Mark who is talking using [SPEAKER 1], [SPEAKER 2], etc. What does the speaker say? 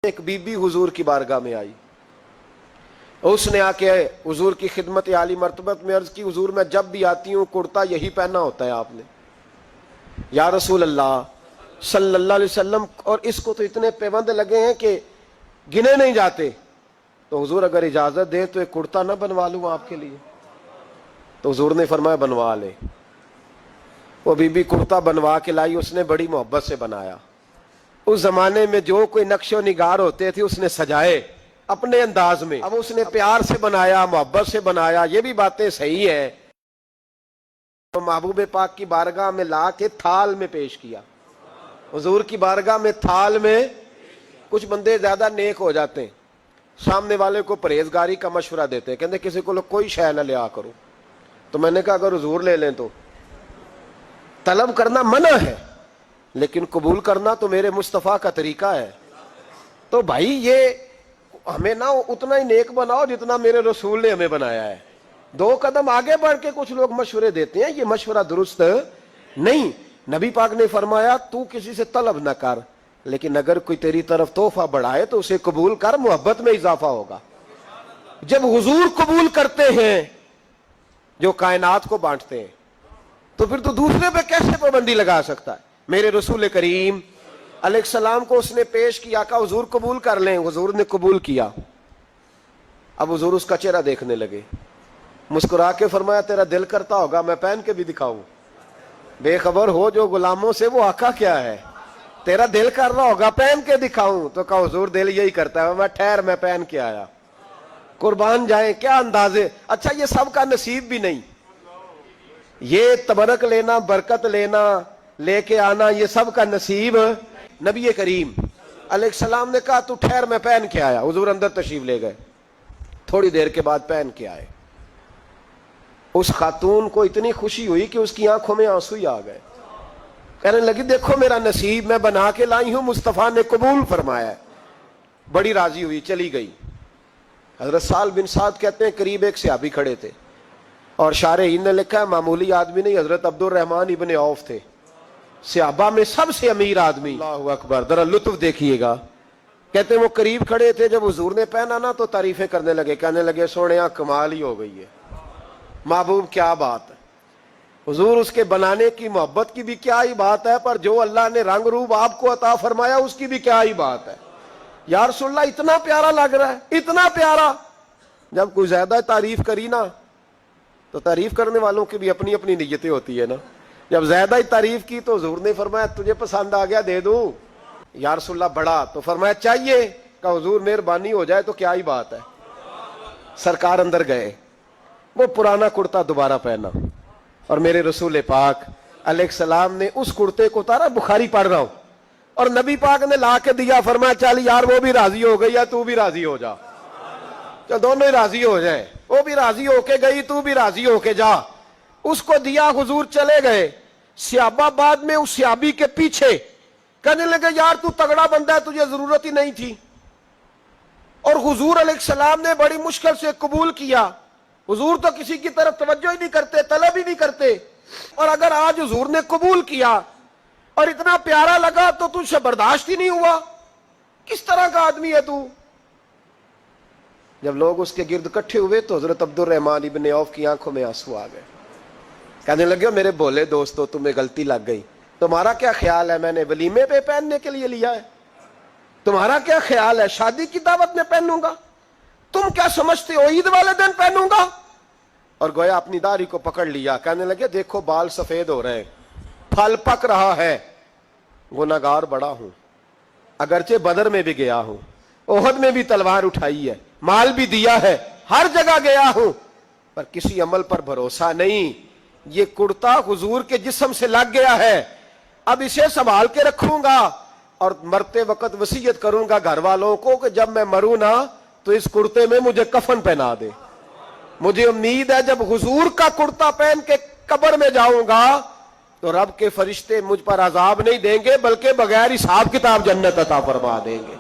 [SPEAKER 1] ایک be be حضور کی بارگاہ میں آئی، اس نے آ کے حضور کی خدمت عالی مرتبت میں عرض کی، حضور میں جب بھی آتی ہوں کرتا یہی پہنا ہوتا ہے آپ نے، یا رسول اللہ صلی اللہ علیہ وسلم، اور اس کو تو اتنے پیوند لگے ہیں کہ گنے نہیں جاتے، تو حضور اگر اجازت دے تو ایک کرتا نہ بنوا لوں آپ کے لیے؟ تو حضور نے فرمایا بنوا لے۔ وہ بی بی کرتا بنوا کے لائی، اس نے بڑی محبت سے بنایا۔ اس زمانے میں جو کوئی نقش و نگار ہوتے تھے اس نے سجائے اپنے انداز میں، اب اس نے پیار سے بنایا، محبت سے بنایا، یہ بھی باتیں صحیح ہیں۔ تو محبوب پاک کی بارگاہ میں لا کے تھال میں پیش کیا، حضور کی بارگاہ میں تھال میں۔ کچھ بندے زیادہ نیک ہو جاتے ہیں، سامنے والے کو پرہیزگاری کا مشورہ دیتے ہیں، کہتے کسی کو کوئی شے نہ لیا کرو، تو میں نے کہا اگر حضور لے لیں تو طلب کرنا منع ہے، لیکن قبول کرنا تو میرے مصطفیٰ کا طریقہ ہے۔ تو بھائی یہ ہمیں نہ اتنا ہی نیک بناؤ جتنا میرے رسول نے ہمیں بنایا ہے۔ دو قدم آگے بڑھ کے کچھ لوگ مشورے دیتے ہیں، یہ مشورہ درست نہیں۔ نبی پاک نے فرمایا تو کسی سے طلب نہ کر، لیکن اگر کوئی تیری طرف تحفہ بڑھائے تو اسے قبول کر، محبت میں اضافہ ہوگا۔ جب حضور قبول کرتے ہیں جو کائنات کو بانٹتے ہیں، تو پھر تو دوسرے پہ کیسے پابندی لگا سکتا ہے؟ میرے رسول کریم علیہ السلام کو اس نے پیش کیا، کہا حضور قبول کر لیں، حضور نے قبول کیا۔ اب حضور اس کا چہرہ دیکھنے لگے، مسکرا کے فرمایا تیرا دل کرتا ہوگا میں پہن کے بھی دکھاؤں؟ بے خبر ہو جو غلاموں سے وہ آقا کیا ہے، تیرا دل کر رہا ہوگا پہن کے دکھاؤں؟ تو کہا حضور دل یہی کرتا ہے، میں ٹھہر میں پہن کے آیا۔ قربان جائیں، کیا اندازے! اچھا یہ سب کا نصیب بھی نہیں، یہ تبرک لینا، برکت لینا، لے کے آنا، یہ سب کا نصیب نبی کریم علیہ السلام نے کہا تو ٹھہر میں پہن کے آیا۔ حضور اندر تشریف لے گئے، تھوڑی دیر کے بعد پہن کے آئے۔ اس خاتون کو اتنی خوشی ہوئی کہ اس کی آنکھوں میں آنسو ہی آ گئے، کہنے لگی دیکھو میرا نصیب، میں بنا کے لائی ہوں، مصطفیٰ نے قبول فرمایا ہے۔ بڑی راضی ہوئی، چلی گئی۔ حضرت سہل بن سعد کہتے ہیں قریب ایک صحابی کھڑے تھے، اور شارحین نے لکھا ہے معمولی آدمی نہیں، حضرت عبد الرحمن ابن عوف تھے، صحابہ میں سب سے امیر آدمی۔ اللہ اکبر، ذرا لطف دیکھیے گا۔ کہتے ہیں وہ قریب کھڑے تھے، جب حضور نے پہنا نا تو تعریفیں کرنے لگے، کہنے لگے سونیا کمال ہی ہو گئی ہے، محبوب کیا بات ہے۔ حضور اس کے بنانے کی محبت کی بھی کیا ہی بات ہے، پر جو اللہ نے رنگ روپ آپ کو عطا فرمایا اس کی بھی کیا ہی بات ہے۔ یا رسول اللہ اتنا پیارا لگ رہا ہے، اتنا پیارا۔ جب کوئی زیادہ تعریف کری نا تو تعریف کرنے والوں کی بھی اپنی اپنی نیتیں ہوتی ہے نا، جب زیادہ ہی تعریف کی تو حضور نے فرمایا تجھے پسند آ گیا دے دوں؟ یا رسول اللہ بڑا، تو فرمایا چاہیے؟ کہ حضور مہربانی ہو جائے تو کیا ہی بات ہے۔ سرکار اندر گئے، وہ پرانا کرتا دوبارہ پہنا، اور میرے رسول پاک علیہ السلام نے اس کرتے کو اتارا، بخاری پڑھ رہا ہوں، اور نبی پاک نے لا کے دیا، فرمایا چل یار وہ بھی راضی ہو گئی ہے، تو بھی راضی ہو جا، چل دونوں ہی راضی ہو جائیں، وہ بھی راضی ہو کے گئی، تو بھی راضی ہو کے جا۔ اس کو دیا، حضور چلے گئے۔ صحابہ بعد میں اس صحابی کے پیچھے کہنے لگے یار تو تگڑا بندہ ہے، تجھے ضرورت ہی نہیں تھی، اور حضور علیہ السلام نے بڑی مشکل سے قبول کیا۔ حضور تو کسی کی طرف توجہ ہی نہیں کرتے، طلب ہی نہیں کرتے، اور اگر آج حضور نے قبول کیا اور اتنا پیارا لگا تو تجھ سے برداشت ہی نہیں ہوا، کس طرح کا آدمی ہے تو؟ جب لوگ اس کے گرد اکٹھے ہوئے تو حضرت عبد الرحمن ابن عوف کی آنکھوں میں آنسو آ گئے، کہنے لگے میرے بھولے دوستو تمہیں غلطی لگ گئی، تمہارا کیا خیال ہے میں نے ولیمے پہ پہننے کے لیے لیا ہے؟ تمہارا کیا خیال ہے شادی کی دعوت میں پہنوں گا؟ تم کیا سمجھتے ہو عید والے دن پہنوں گا؟ اور گویا اپنی داڑھی کو پکڑ لیا، کہنے لگے دیکھو بال سفید ہو رہے ہیں، پھل پک رہا ہے، گناہگار بڑا ہوں، اگرچہ بدر میں بھی گیا ہوں، احد میں بھی تلوار اٹھائی ہے، مال بھی دیا ہے، ہر جگہ گیا ہوں، پر کسی عمل پر بھروسہ نہیں۔ یہ کرتا حضور کے جسم سے لگ گیا ہے، اب اسے سنبھال کے رکھوں گا، اور مرتے وقت وصیت کروں گا گھر والوں کو کہ جب میں مروں نا تو اس کرتے میں مجھے کفن پہنا دے۔ مجھے امید ہے جب حضور کا کرتا پہن کے قبر میں جاؤں گا تو رب کے فرشتے مجھ پر عذاب نہیں دیں گے، بلکہ بغیر حساب کتاب جنت عطا فرما دیں گے۔